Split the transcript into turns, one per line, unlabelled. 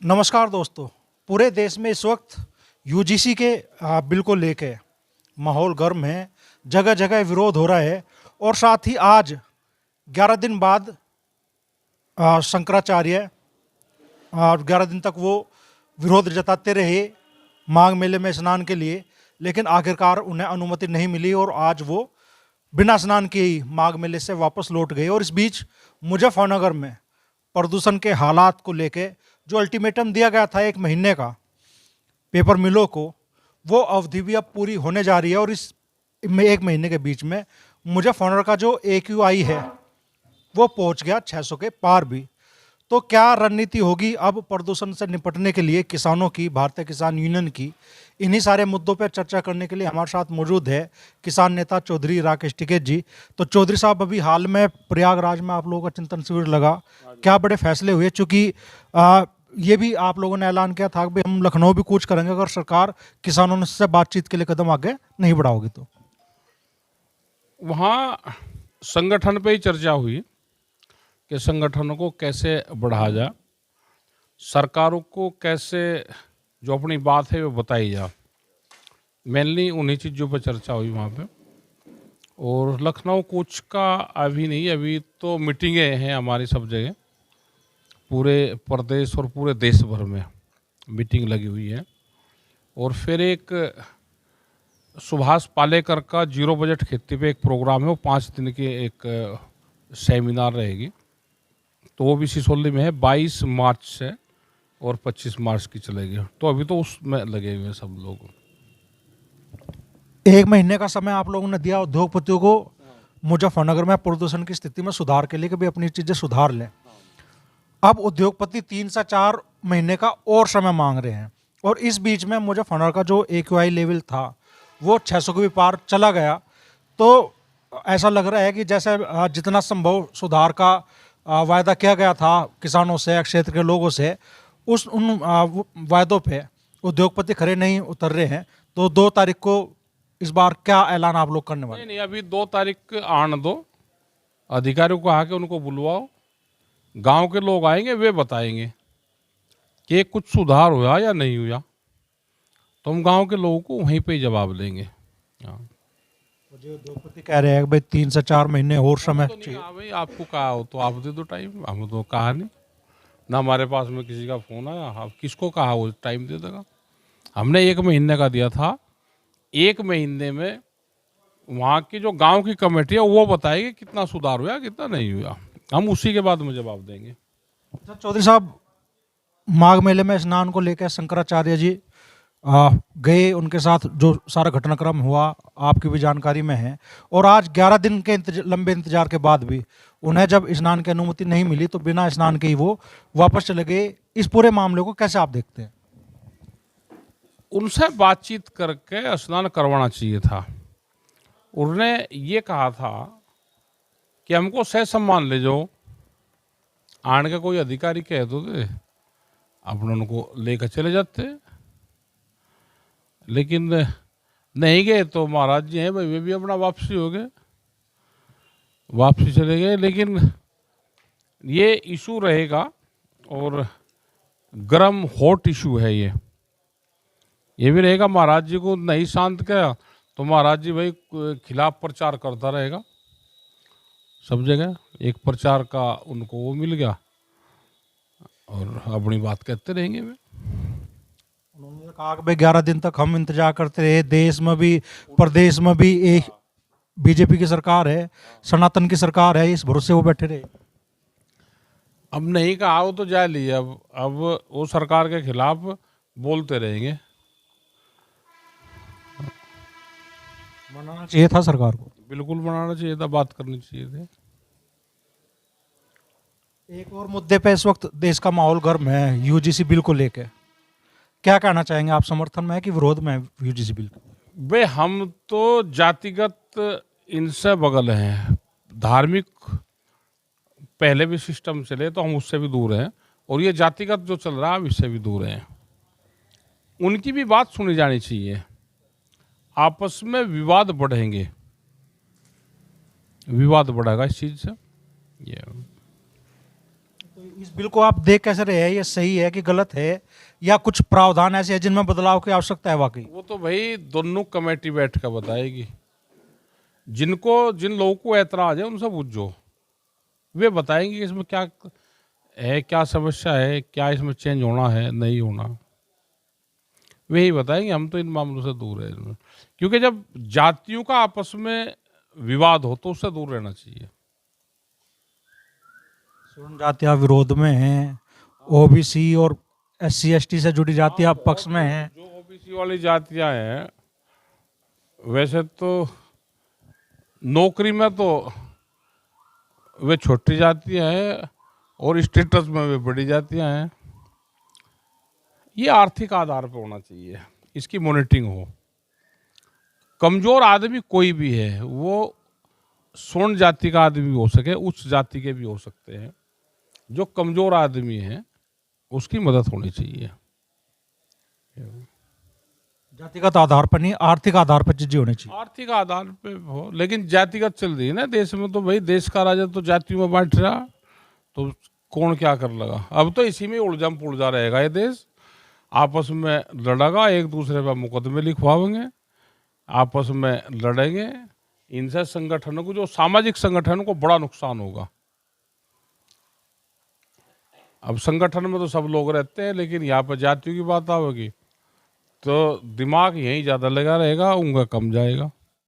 नमस्कार दोस्तों। पूरे देश में इस वक्त यूजीसी के बिल को लेके माहौल गर्म है। जगह जगह विरोध हो रहा है और साथ ही आज 11 दिन बाद शंकराचार्य 11 दिन तक वो विरोध जताते रहे माघ मेले में स्नान के लिए, लेकिन आखिरकार उन्हें अनुमति नहीं मिली और आज वो बिना स्नान किए ही माघ मेले से वापस लौट गए। और इस बीच मुजफ्फरनगर में प्रदूषण के हालात को लेके जो अल्टीमेटम दिया गया था 1 महीने का पेपर मिलों को, वो अवधि भी अब पूरी होने जा रही है। और इस 1 महीने के बीच में मुजफ्फरनगर का जो AQI है वो पहुंच गया 600 के पार भी। तो क्या रणनीति होगी अब प्रदूषण से निपटने के लिए किसानों की, भारतीय किसान यूनियन की? इन्हीं सारे मुद्दों पर चर्चा करने के लिए हमारे साथ मौजूद है किसान नेता चौधरी राकेश टिकैत जी। तो चौधरी साहब, अभी हाल में प्रयागराज में आप लोगों का चिंतन शिविर लगा, क्या बड़े फैसले हुए? चूंकि ये भी आप लोगों ने ऐलान किया था कि हम लखनऊ भी कूच करेंगे अगर सरकार किसानों से बातचीत के लिए कदम आगे नहीं बढ़ाओगी तो।
वहाँ संगठन पे ही चर्चा हुई कि संगठनों को कैसे बढ़ाया जाए, सरकारों को कैसे जो अपनी बात है वो बताई जाए। मेनली उन्हीं चीज़ों पर चर्चा हुई वहाँ पे। और लखनऊ कूच का अभी नहीं, अभी तो मीटिंगें हैं हमारी सब जगह, पूरे प्रदेश और पूरे देश भर में मीटिंग लगी हुई है। और फिर एक सुभाष पालेकर का 0 बजट खेती पे एक प्रोग्राम है, वो 5 दिन की एक सेमिनार रहेगी, तो वो भी सिसोली में है। 22 मार्च से और 25 मार्च की चलेगी। तो अभी तो उसमें लगे हुए हैं सब लोग।
1 महीने का समय आप लोगों ने दिया उद्योगपतियों को मुजफ्फरनगर में प्रदूषण की स्थिति में सुधार के लिए कि भाई अपनी चीजें सुधार लें। अब उद्योगपति 3 से 4 महीने का और समय मांग रहे हैं और इस बीच में मुजफ्फरनगर का जो AQI लेवल था वो 600 के भी पार चला गया। तो ऐसा लग रहा है कि जैसे जितना संभव सुधार का वायदा किया गया था किसानों से, क्षेत्र के लोगों से, उन वायदों पे उद्योगपति खरे नहीं उतर रहे हैं। तो 2 तारीख को इस बार क्या ऐलान आप लोग करने वाले?
नहीं, अभी 2 तारीख आने दो, अधिकारियों को आके उनको बुलवाओ, गांव के लोग आएंगे, वे बताएंगे कि कुछ सुधार हुआ या नहीं हुआ, तो हम गांव के लोगों को वहीं पे ही जवाब देंगे। हाँ,
मुझे उद्योगपति कह रहे हैं कि भाई 3 से 4 महीने और समय
तो नहीं
चाहिए।
कहा भाई, आपको कहा हो तो आप दे दो टाइम, हमें तो कहा नहीं ना, हमारे पास में किसी का फोन आया। आप किसको कहा वो टाइम दे देगा? हमने 1 महीने का दिया था। 1 महीने में वहाँ की जो गांव की कमेटी है वो बताएगी कितना सुधार हुआ कितना नहीं हुआ, हम उसी के बाद में जवाब देंगे।
अच्छा चौधरी साहब, माघ मेले में स्नान को लेकर शंकराचार्य जी गए, उनके साथ जो सारा घटनाक्रम हुआ आपकी भी जानकारी में है। और आज 11 दिन के लंबे इंतजार के बाद भी उन्हें जब स्नान की अनुमति नहीं मिली तो बिना स्नान के ही वो वापस चले गए। इस पूरे मामले को कैसे आप देखते हैं?
उनसे बातचीत करके स्नान करवाना चाहिए था। उन्होंने ये कहा था कि हमको सह सम्मान ले जाओ, आने का कोई अधिकारी कह दो दे, अपने उनको लेकर चले जाते। लेकिन नहीं गए तो महाराज जी हैं भाई, वे भी अपना वापसी हो गए, वापसी चले गए। लेकिन ये इशू रहेगा और गरम हॉट इशू है ये भी रहेगा। महाराज जी को नहीं शांत किया तो महाराज जी भाई खिलाफ प्रचार करता रहेगा सब जगह। एक प्रचार का उनको वो मिल गया और अपनी बात कहते रहेंगे वे।
उन्होंने कहा कि भाई 11 दिन तक हम इंतजार करते रहे, देश में भी प्रदेश में भी एक बीजेपी की सरकार है, सनातन की सरकार है, इस भरोसे वो बैठे रहे।
अब नहीं कहा वो तो जाए लिए, अब वो सरकार के खिलाफ बोलते रहेंगे।
मनाना चाहिए था सरकार को।
बिल्कुल बनाना चाहिए था, बात करनी चाहिए थी।
एक और मुद्दे पे इस वक्त देश का माहौल गर्म है, यूजीसी बिल को लेके क्या कहना चाहेंगे आप? समर्थन में है कि विरोध में है यूजीसी बिल?
भाई हम तो जातिगत इनसे बगल हैं, धार्मिक पहले भी सिस्टम चले तो हम उससे भी दूर हैं, और ये जातिगत जो चल रहा है इससे भी दूर हैं। उनकी भी बात सुनी जानी चाहिए। आपस में विवाद बढ़ेंगे, विवाद बढ़ेगा इस चीज से। ये
इस बिल को आप देख कैसे रहे हैं, ये सही है कि गलत है, या कुछ प्रावधान ऐसे हैं जिनमें बदलाव की आवश्यकता है वाकई?
वो तो भाई दोनों कमेटी बैठ कर बताएगी। जिन लोगों को ऐतराज है उनसे पूछो, वे बताएंगे कि इसमें क्या है, क्या समस्या है, क्या इसमें चेंज होना है, नहीं होना, वे ही बताएंगे। हम तो इन मामलों से दूर है इसमें, क्योंकि जब जातियों का आपस में विवाद हो तो उससे दूर रहना चाहिए।
सवर्ण जातियां विरोध में हैं, ओबीसी और एससी एसटी से जुड़ी जातियां पक्ष में हैं।
जो ओबीसी वाली जातियां हैं, वैसे तो नौकरी में तो वे छोटी जातियां हैं और स्टेटस में वे बड़ी जातियां हैं। ये आर्थिक आधार पर होना चाहिए, इसकी मॉनिटरिंग हो। कमजोर आदमी कोई भी है, वो स्वर्ण जाति का आदमी भी हो सके, उच्च जाति के भी हो सकते हैं। जो कमजोर आदमी है उसकी मदद होनी चाहिए।
जातिगत आधार पर नहीं, आर्थिक आधार पर चीजें होनी चाहिए।
आर्थिक आधार पे हो, लेकिन जातिगत चल रही है ना देश में, तो भाई देश का राजा तो जातियों में बांट रहा, तो कौन क्या कर लगा। अब तो इसी में उलझम पुलझा रहेगा ये देश, आपस में लड़ेगा, एक दूसरे पर मुकदमे लिखवाएंगे, आपस में लड़ेंगे। इनसे संगठनों को, जो सामाजिक संगठनों को बड़ा नुकसान होगा। अब संगठन में तो सब लोग रहते हैं, लेकिन यहाँ पर जातियों की बात आवेगी तो दिमाग यहीं ज़्यादा लगा रहेगा, उनका कम जाएगा।